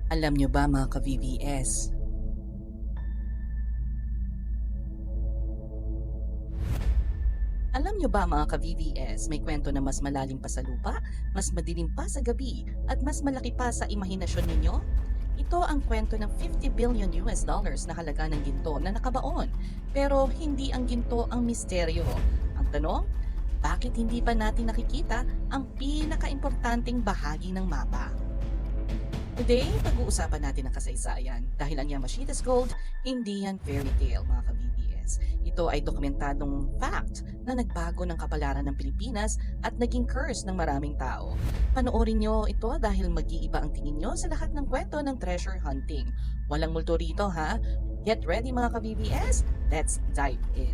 Alam nyo ba mga ka-VVS, alam nyo ba mga ka-VVS, may kwento na mas malalim pa sa lupa, mas madilim pa sa gabi, at mas malaki pa sa imahinasyon ninyo? Ito ang kwento ng 50 billion US dollars na halaga ng ginto na nakabaon. Pero hindi ang ginto ang misteryo. Ang tanong, bakit hindi pa natin nakikita ang pinakaimportanteng bahagi ng mapa? Today, pag-uusapan natin ang kasaysayan dahil ang Yamashita's Gold, hindi yan fairy tale mga ka-BBS. Ito ay dokumentadong fact na nagbago ng kapalaran ng Pilipinas at naging curse ng maraming tao. Panoorin nyo ito dahil mag-iiba ang tingin nyo sa lahat ng kwento ng treasure hunting. Walang multo rito ha? Get ready mga ka-BBS, let's dive in.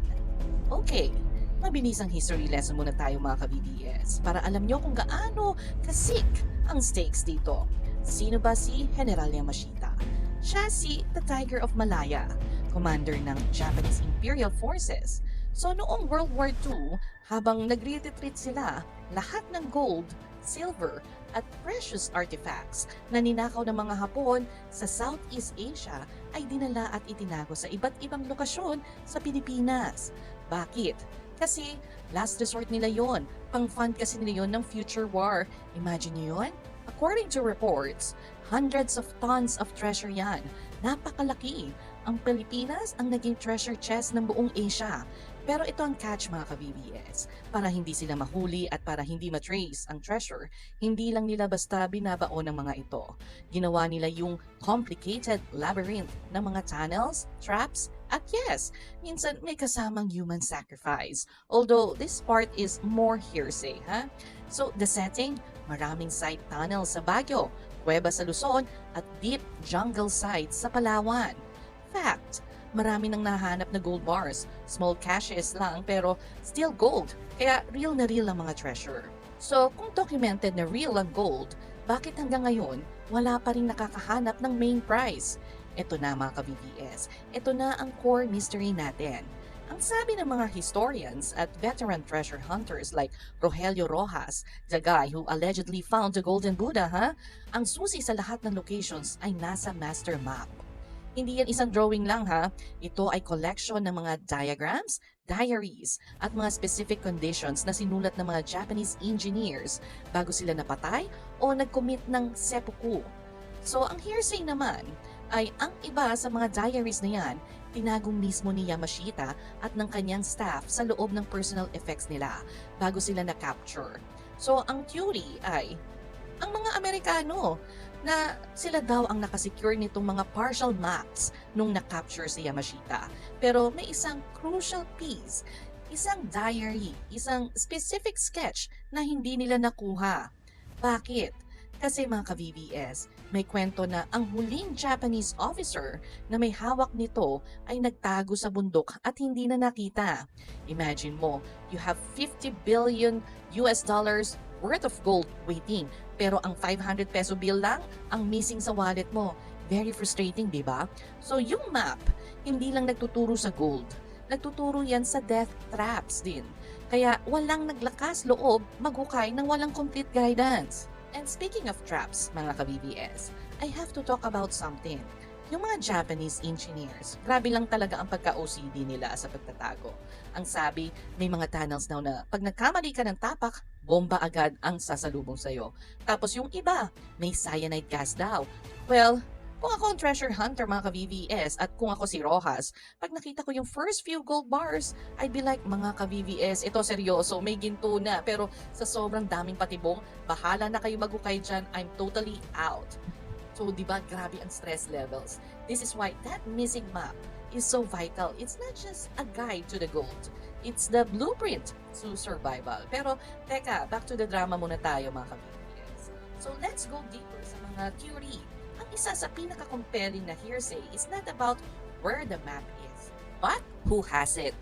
Okay, mabilis ang history lesson muna tayo mga ka-BBS para alam nyo kung gaano kasik ang stakes dito. Sino ba si General Yamashita? Siya si The Tiger of Malaya, commander ng Japanese Imperial Forces. So noong World War II, habang nagre-retreat sila, lahat ng gold, silver, at precious artifacts na ninakaw ng mga Hapon sa Southeast Asia ay dinala at itinago sa iba't ibang lokasyon sa Pilipinas. Bakit? Kasi last resort nila yon, pang-fund kasi nila yon ng future war. Imagine nyo yon? According to reports, hundreds of tons of treasure yan. Napakalaki. Ang Pilipinas ang naging treasure chest ng buong Asia. Pero ito ang catch mga ka-BBS. Para hindi sila mahuli at para hindi matrace ang treasure, hindi lang nila basta binabaon ng mga ito. Ginawa nila yung complicated labyrinth ng mga tunnels, traps, at yes, minsan may kasamang human sacrifice. Although this part is more hearsay, ha? So the setting, maraming side tunnels sa Baguio, kuweba sa Luzon, at deep jungle sites sa Palawan. Fact, marami nang nahanap na gold bars, small caches lang pero still gold, kaya real na real ang mga treasure. So kung documented na real ang gold, bakit hanggang ngayon wala pa rin nakakahanap ng main prize? Ito na mga ka-BBS, ito na ang core mystery natin. Ang sabi ng mga historians at veteran treasure hunters like Rogelio Rojas, the guy who allegedly found the Golden Buddha, ang susi sa lahat ng locations ay nasa master map. Hindi yan isang drawing lang ha, ito ay collection ng mga diagrams, diaries, at mga specific conditions na sinulat ng mga Japanese engineers bago sila napatay o nag-commit ng seppuku. So ang hearsay naman ay ang iba sa mga diaries na yan tinagong mismo ni Yamashita at ng kanyang staff sa loob ng personal effects nila bago sila na-capture. So ang theory ay ang mga Amerikano na sila daw ang nakasecure nitong mga partial maps nung na-capture si Yamashita. Pero may isang crucial piece, isang diary, isang specific sketch na hindi nila nakuha. Bakit? Kasi mga ka-VVS, may kwento na ang huling Japanese officer na may hawak nito ay nagtago sa bundok at hindi na nakita. Imagine mo, you have 50 billion US dollars worth of gold waiting, pero ang 500 peso bill lang ang missing sa wallet mo. Very frustrating, di ba? So yung map, hindi lang nagtuturo sa gold. Nagtuturo yan sa death traps din. Kaya walang naglakas loob maghukay ng walang complete guidance. And speaking of traps, mga ka-BBS, I have to talk about something. Yung mga Japanese engineers, grabe lang talaga ang pagka-OCD nila sa pagtatago. Ang sabi, may mga tunnels daw na pag nagkamali ka ng tapak, bomba agad ang sasalubong sa'yo. Tapos yung iba, may cyanide gas daw. Well, kung ako ang treasure hunter mga ka-VVS at kung ako si Rojas, pag nakita ko yung first few gold bars, I'd be like, mga ka-VVS, ito seryoso, may ginto na. Pero sa sobrang daming patibong, bahala na kayo maghukay dyan, I'm totally out. So, di ba, grabe ang stress levels. This is why that missing map is so vital. It's not just a guide to the gold. It's the blueprint to survival. Pero, teka, back to the drama muna tayo mga ka-VVS. So, let's go deeper sa mga theory. Ang isa sa pinaka-compelling na hearsay is not about where the map is, but who has it.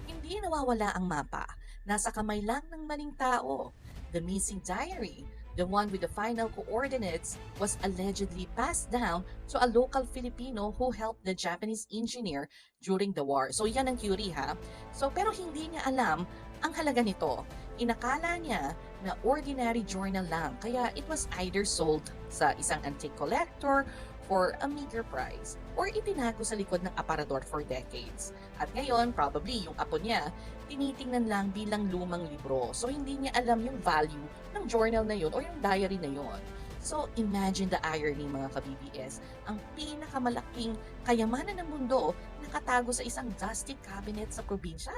Hindi nawawala ang mapa. Nasa kamay lang ng maling tao. The missing diary, the one with the final coordinates, was allegedly passed down to a local Filipino who helped the Japanese engineer during the war. So yan ang theory ha. So pero hindi niya alam ang halaga nito. Inakala niya na ordinary journal lang, kaya it was either sold sa isang antique collector for a meager price or itinago sa likod ng aparador for decades. At ngayon, probably yung apo niya, tinitingnan lang bilang lumang libro. So hindi niya alam yung value ng journal na yun or yung diary na yun. So imagine the irony mga ka-BBS, ang pinakamalaking kayamanan ng mundo nakatago sa isang dusty cabinet sa probinsya.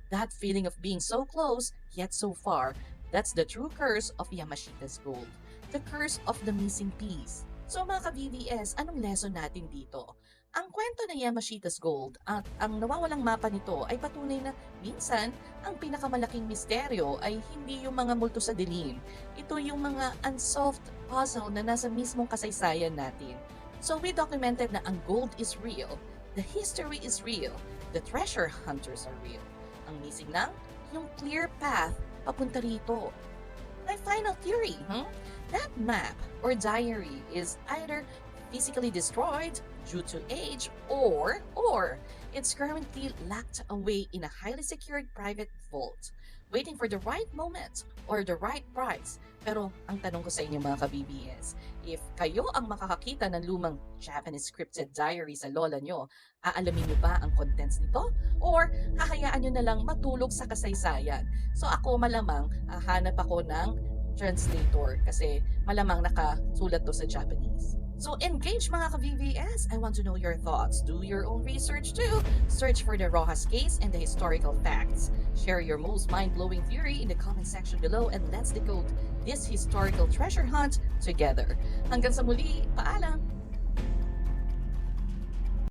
That feeling of being so close yet so far, that's the true curse of Yamashita's gold. The curse of the missing piece. So mga ka-BBS, anong lesson natin dito? Ang kwento ng Yamashita's Gold at ang nawawalang mapa nito ay patunay na minsan ang pinakamalaking misteryo ay hindi yung mga multo sa dilim. Ito yung mga unsolved puzzle na nasa mismong kasaysayan natin. So we documented na ang gold is real, the history is real, the treasure hunters are real. Ang missing lang, yung clear path papunta rito. My final theory, that map or diary is either physically destroyed due to age or it's currently locked away in a highly secured private vault, waiting for the right moment or the right price. Pero ang tanong ko sa inyo mga ka-BBS, if kayo ang makakakita ng lumang Japanese scripted diary sa lola nyo, aalamin nyo ba ang contents nito? Or hahayaan nyo na lang matulog sa kasaysayan? So ako malamang hanap ako ng translator kasi malamang nakasulat to sa Japanese. So engage mga ka-VVS. I want to know your thoughts. Do your own research too. Search for the Rojas case and the historical facts. Share your most mind-blowing theory in the comment section below and let's decode this historical treasure hunt together. Hanggang sa muli, paalam!